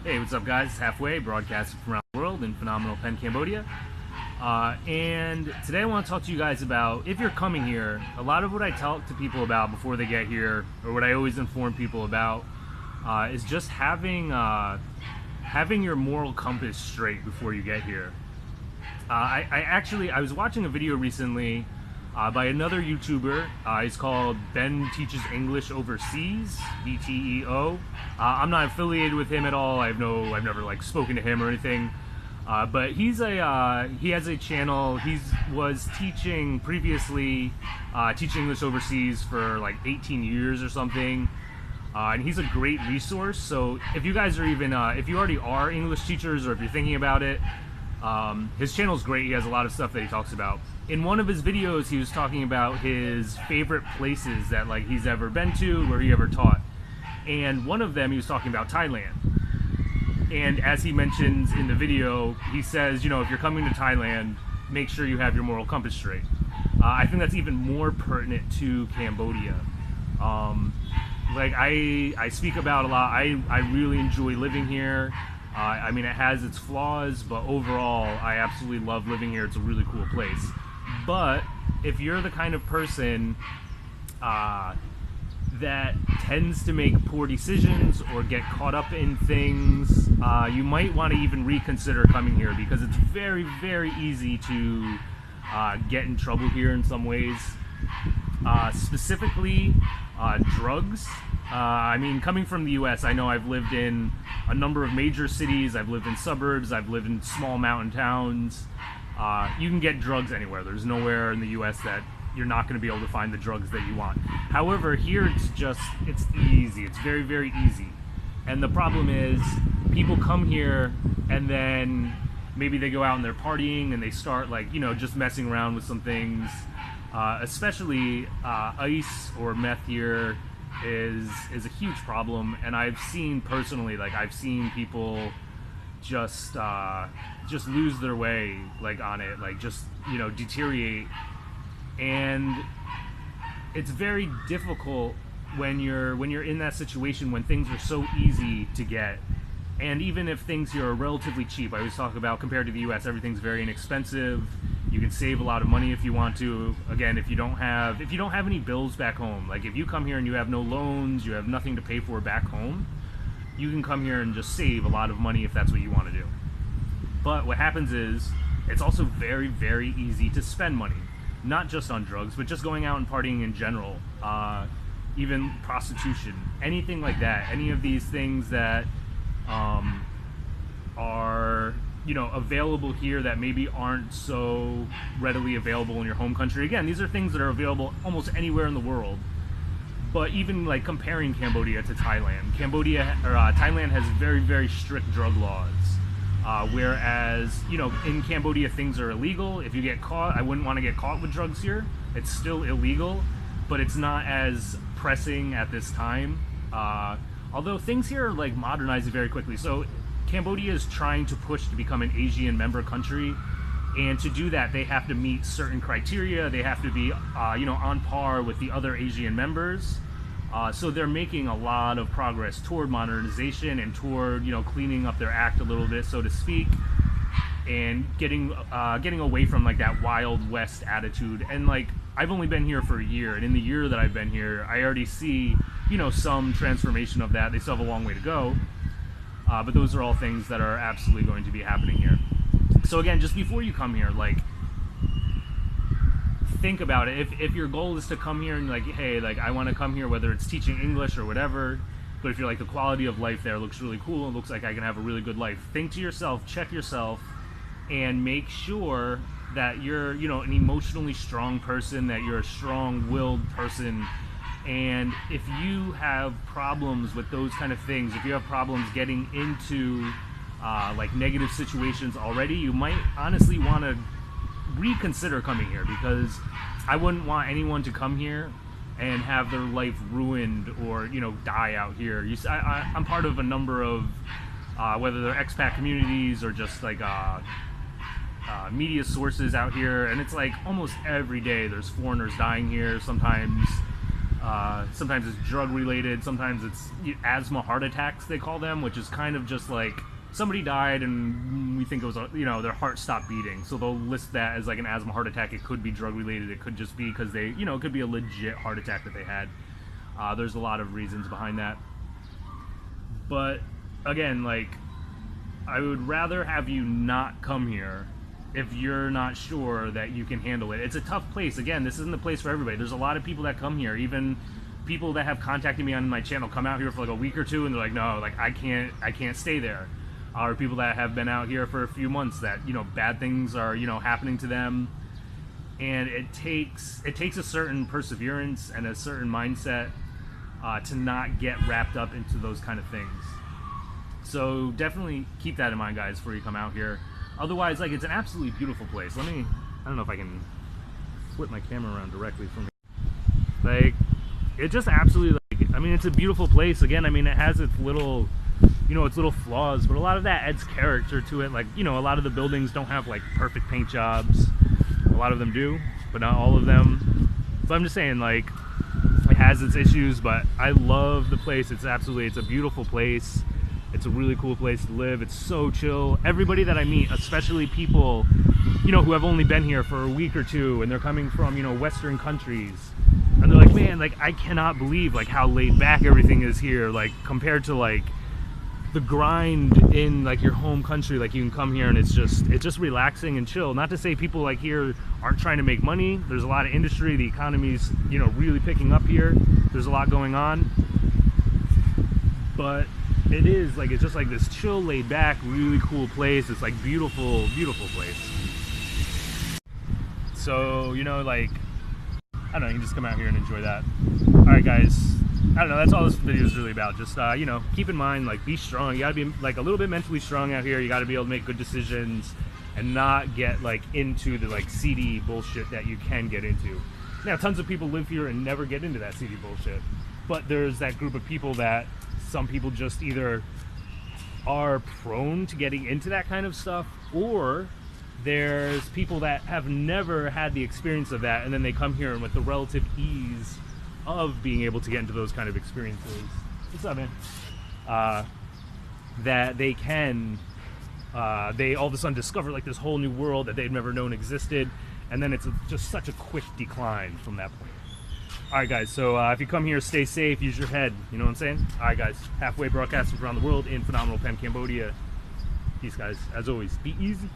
Hey, what's up, guys? It's Halfway, broadcasting from around the world in Phnom Penh, Cambodia. And today I want to talk to you guys about, if you're coming here, a lot of what I talk to people about before they get here, or what I always inform people about, is just having your moral compass straight before you get here. I was watching a video recently by another YouTuber. He's called Ben Teaches English Overseas, BTEO. I'm not affiliated with him at all. I've never spoken to him or anything. But he has a channel. He was teaching previously, teaching English overseas for like 18 years or something. And he's a great resource. So if you guys are even, if you already are English teachers or if you're thinking about it, his channel is great. He has a lot of stuff that he talks about. In one of his videos, he was talking about his favorite places that he's ever been to, where he ever taught. And one of them, he was talking about Thailand. And as he mentions in the video, he says, if you're coming to Thailand, make sure you have your moral compass straight. I think that's even more pertinent to Cambodia. I speak about a lot. I really enjoy living here. I mean, it has its flaws, but overall, I absolutely love living here. It's a really cool place. But if you're the kind of person that tends to make poor decisions or get caught up in things, you might want to even reconsider coming here, because it's very, very easy to get in trouble here in some ways. Specifically, drugs. I mean, coming from the US, I know I've lived in a number of major cities, I've lived in suburbs, I've lived in small mountain towns. You can get drugs anywhere. There's nowhere in the US that you're not going to be able to find the drugs that you want. However, here it's easy. It's very, very easy. And the problem is, people come here and then maybe they go out and they're partying and they start just messing around with some things. Especially ice or meth here is a huge problem. And I've seen personally, I've seen people just lose their way on it, deteriorate. And it's very difficult when you're in that situation, when things are so easy to get. And even if things here are relatively cheap, I always talk about, compared to the US, everything's very inexpensive. You can save a lot of money if you want to. Again, if you don't have any bills back home, if you come here and you have no loans, you have nothing to pay for back home, you can come here and just save a lot of money if that's what you want to do. But what happens is, it's also very, very easy to spend money. Not just on drugs, but just going out and partying in general. Even prostitution, anything like that. Any of these things that are available here that maybe aren't so readily available in your home country. Again, these are things that are available almost anywhere in the world. But even comparing Cambodia to Thailand, Thailand has very, very strict drug laws. Whereas, in Cambodia, things are illegal. If you get caught, I wouldn't want to get caught with drugs here. It's still illegal, but it's not as pressing at this time. Although things here are modernizing very quickly. So Cambodia is trying to push to become an ASEAN member country. And to do that, they have to meet certain criteria. They have to be, on par with the other ASEAN members. So they're making a lot of progress toward modernization and toward, cleaning up their act a little bit, so to speak, and getting away from that Wild West attitude. And I've only been here for a year, and in the year that I've been here, I already see, some transformation of that. They still have a long way to go, but those are all things that are absolutely going to be happening here. So again, just before you come here, think about it. If your goal is to come here and hey, I want to come here, whether it's teaching English or whatever, but if you're the quality of life there looks really cool, it looks like I can have a really good life, think to yourself, check yourself, and make sure that you're an emotionally strong person, that you're a strong-willed person. And if you have problems with those kind of things, if you have problems getting into negative situations already, you might honestly want to reconsider coming here, because I wouldn't want anyone to come here and have their life ruined or die out here. I'm part of a number of whether they're expat communities or just media sources out here, and it's almost every day there's foreigners dying here. Sometimes Sometimes it's drug related, sometimes it's asthma heart attacks, they call them, which is kind of just like somebody died and we think it was, their heart stopped beating. So they'll list that as like an asthma heart attack. It could be drug related. It could just be because they, it could be a legit heart attack that they had. There's a lot of reasons behind that. But again, like, I would rather have you not come here if you're not sure that you can handle it. It's a tough place. Again, this isn't the place for everybody. There's a lot of people that come here, even people that have contacted me on my channel, come out here for like a week or two and they're like, no, like I can't stay there. Or people that have been out here for a few months that, bad things are, happening to them. And it takes a certain perseverance and a certain mindset to not get wrapped up into those kind of things. So definitely keep that in mind, guys, before you come out here. Otherwise, like, it's an absolutely beautiful place. I don't know if I can flip my camera around directly from here. Like, it just absolutely, like, it's a beautiful place. Again, it has its little, its little flaws, but a lot of that adds character to it. Like, a lot of the buildings don't have, like, perfect paint jobs. A lot of them do, but not all of them. So I'm just saying, like, it has its issues, but I love the place. It's a beautiful place. It's a really cool place to live. It's so chill. Everybody that I meet, especially people, who have only been here for a week or two and they're coming from, Western countries, and they're like, man, like, I cannot believe, like, how laid back everything is here, like, compared to, like, the grind in, like, your home country. Like, you can come here and it's just relaxing and chill. Not to say people, like, here aren't trying to make money. There's a lot of industry. The economy's, really picking up here. There's a lot going on. But it is, like, it's just, like, this chill, laid back, really cool place. It's, like, beautiful, beautiful place. So, like, I don't know, you can just come out here and enjoy that. Alright, guys, I don't know, that's all this video is really about. Just, keep in mind, like, be strong. You gotta be, like, a little bit mentally strong out here. You gotta be able to make good decisions and not get, like, into the, like, seedy bullshit that you can get into. Now, tons of people live here and never get into that seedy bullshit. But there's that group of people that some people just either are prone to getting into that kind of stuff, or there's people that have never had the experience of that, and then they come here and with the relative ease of being able to get into those kind of experiences, what's up, man? That they can, they all of a sudden discover, like, this whole new world that they've never known existed, and then it's just such a quick decline from that point. Alright, guys, so if you come here, stay safe, use your head, you know what I'm saying? Alright, guys, halfway broadcasting around the world in Phnom Penh, Cambodia. Peace, guys. As always, be easy.